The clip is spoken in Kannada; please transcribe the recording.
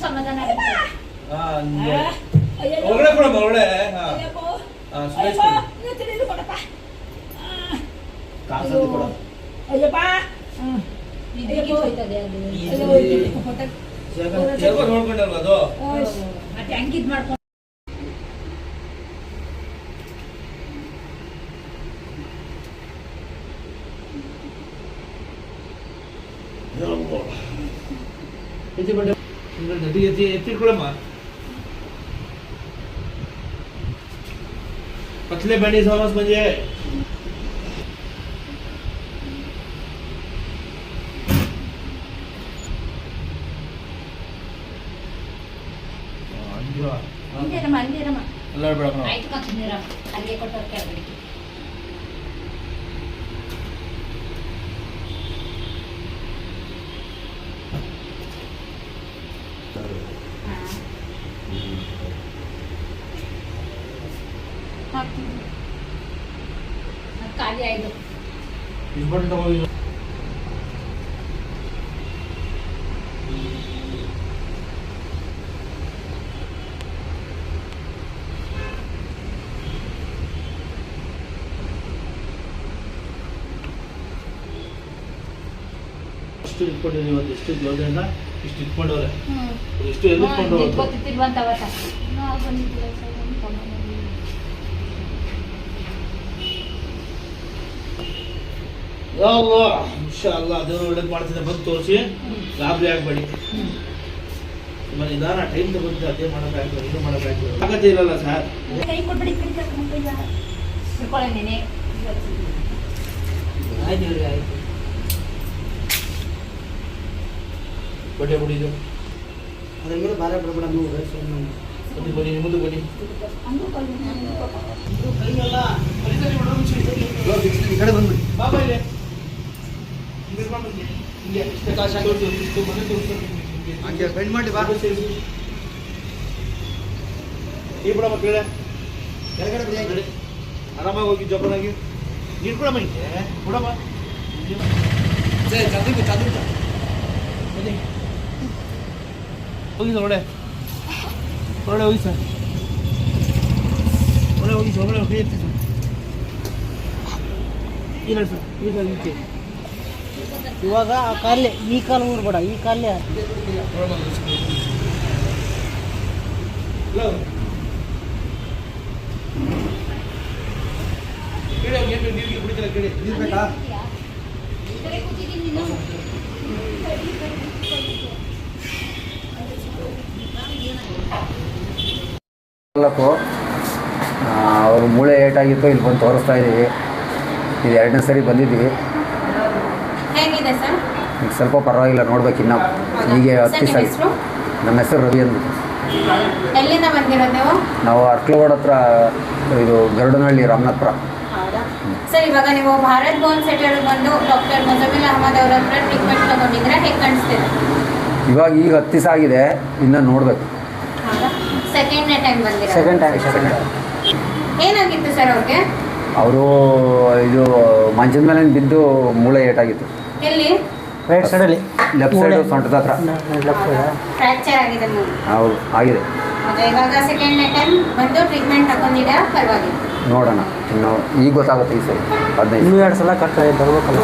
ಸಮಾಧಾನ ಒಳ್ಳೆ ಕೊಡಮ್ಮ ಒಳ್ಳೆ ನೋಡ್ಕೊಂಡಲ್ವ ಅದು ಹೆಂಗಿದ್ ಮಾಡ್ಕೊಂಡು ಎತ್ತಿಟ್ಕೊಳಮ್ಮ पतले बनी समझ म्हणजे ಎಲ್ಲರೂ ಬೇಡ ಆಯ್ತು ಕಚ್ಚಿರ ಅಲ್ಲಿಗೆ ಕೊಟ್ಟವ್ರು ಕೇಳಬೇಡಿ ಖಾಲಿ ಆಯ್ತು ಇಸ್ಕೊಂಡು ತಗೊಳ್ಳಿ ಇಷ್ಟು ಇಟ್ಕೊಂಡಿದ್ದೀವಿ ಇವತ್ತು ಇಷ್ಟು ಜೋಗದಿಂದ ಇಷ್ಟು ಇಟ್ಕೊಂಡವ್ರೆ ಎಷ್ಟು ಎಲ್ಲಿಟ್ಕೊಂಡು ಗೊತ್ತಿಲ್ವಂತ ಅವತ್ತ ನಾವು ಬಂದಿದ್ದಿಲ್ಲ ಸರ್ ಇನ್ಶಾಅಲ್ಲಾ ದೇವರು ಒಳ್ಳೇದು ಮಾಡ್ತಿದ್ದೆ ಬಂದು ತೋರಿಸಿ ಗಾಬರಿ ಆಗಬೇಡಿ ನಿಧಾನ ಟೈಮ್ ತಗೊಂಡು ಅದೇ ಮಾಡೋಕ್ಕಾಗ್ತದೆ ಇದು ಮಾಡೋಕ್ಕಾಗ್ತದೆ ಆಗತ್ತೆ ಇಲ್ಲಲ್ಲ ಸರ್ ಕೈ ಕೊಡ್ಬೇಡಿ ತಿಳ್ಕೊಳ್ಳೇನೆ ಆಯ್ತು ಬಡ್ಡೆ ಬಿಡಿದು ಅದ್ರ ಮೇಲೆ ಬಾರ ಬಿಡಬೇಡ ಬನ್ನಿ ಬನ್ನಿ ಮುಂದೆ ಬನ್ನಿ ಈ ಕಡೆ ಬಂದ್ಬಿಡಿ ಬಾಬಾ ಇಲ್ಲಿ ಹಂಗೆ ಬೆಂಡ್ ಮಾಡಿ ಬಾ ಈ ಬಿಡಮ್ಮ ಕೇಳೆ ಕೆಳಗಡೆ ಬಿಡಿ ಆರಾಮಾಗಿ ಹೋಗಿ ಜೋಪಾನಾಗಿ ನೀರು ಕೊಡಮ್ಮ ಹಿಂಗೆ ಕೊಡಮ್ಮ ಬನ್ನಿ ಹೋಗಿ ಸರ್ ಒಳ್ಳೆ ಹೋಗಿ ಸರ್ ಒಳ್ಳೆ ಹೋಗಿ ಸರ್ ಒಳ್ಳೆ ಹೋಗಿ ಸರ್ ಇಲ್ಲ ಸರ್ ಈಗ ಇದಕ್ಕೆ ಇವಾಗ ಆ ಕಾಲೇ ಈ ಕಾಲು ಊರ್ಬೇಡ ಈ ಕಾಲೇ ಕೇಳಿ ನೀರಿಗೆ ಕುಡಿತಾರೆ ಕೇಳಿ ನೀರು ಬೇಕಾ ಅವರು ಮೂಳೆ ಏಟಾಗಿತ್ತು ಇಲ್ಲಿ ಬಂದು ತೋರಿಸ್ತಾ ಇದ್ದೀವಿ ಇದು 2ನೇ ಸರಿ ಬಂದಿದ್ದೀವಿ ಹೇಗಿದೆ ಸರ್ ಈಗ ಸ್ವಲ್ಪ ಪರವಾಗಿಲ್ಲ ನೋಡ್ಬೇಕು ಇನ್ನು ಹೀಗೆ 10 ದಿವಸ ಆಗಿ ನಮ್ಮ ಹೆಸರು ರವಿ ಅಂದ್ಬಿಟ್ಟು ಎಲ್ಲಿಂದ ಬಂದಿರೋದು ನೀವು ನಾವು ಅರ್ಕಲಗೋಡ್ ಹತ್ರ ಇದು ಗರುಡನಹಳ್ಳಿ ರಾಮನಾಥ್ಪುರ ಹೌದಾ ಸರ್ ಇವಾಗ ನೀವು ಭಾರತ್ ಬೋನ್ ಸೆಟರ್ ಬಂದು ಡಾಕ್ಟರ್ ಮುಜಮಿಲ್ ಅಹಮದ್ ಅವರ ಹತ್ರ ಟ್ರೀಟ್ಮೆಂಟ್ ತಗೊಂಡಿದ್ರೆ ಹೇಗೆ ಕಾಣಿಸ್ತಿದೆ ಇವಾಗ ಈಗ 10 ದಿವಸ ಆಗಿದೆ ಇನ್ನು ನೋಡಬೇಕು ಹೌದಾ ಸೆಕೆಂಡ್ನೇ ಟೈಮ್ ಬಂದಿರೋ ಸೆಕೆಂಡ್ ಟೈಮ್ ಏನಾಗಿತ್ತು ಸರ್ ಅವ್ರಿಗೆ ಅವರು ಇದು ಮಂಚದ ಮೇಲೆ ಬಿದ್ದು ಮೂಳೆ ಏಟಾಗಿತ್ತು ಎಲ್ಲಿ ರೈಟ್ ಸೈಡಲ್ಲಿ ಲೆಫ್ಟ್ ಸೈಡು ಸೊಂಟದ ಹತ್ರ ಲೆಫ್ಟ್ ಸೈಡ್ ಫ್ರ್ಯಾಕ್ಚರ್ ಆಗಿದೆ ಮೂಳೆ ಹೌದು ಆಗಿದೆ ಹೌದಾ ಇವಾಗ ಸೆಕೆಂಡ್ನೇ ಟೈಮ್ ಬಂದು ಟ್ರೀಟ್ಮೆಂಟ್ ತಗೊಂಡಿದ್ದೀರಾ ಪರವಾಗಿಲ್ಲ ನೋಡೋಣ ಇನ್ನು ಈಗ ಗೊತ್ತಾಗುತ್ತೆ ಈ ಸರಿ 15 ಇನ್ನೂ 2 ಸಲ ಕಟ್ ಬರ್ಬೇಕಲ್ಲ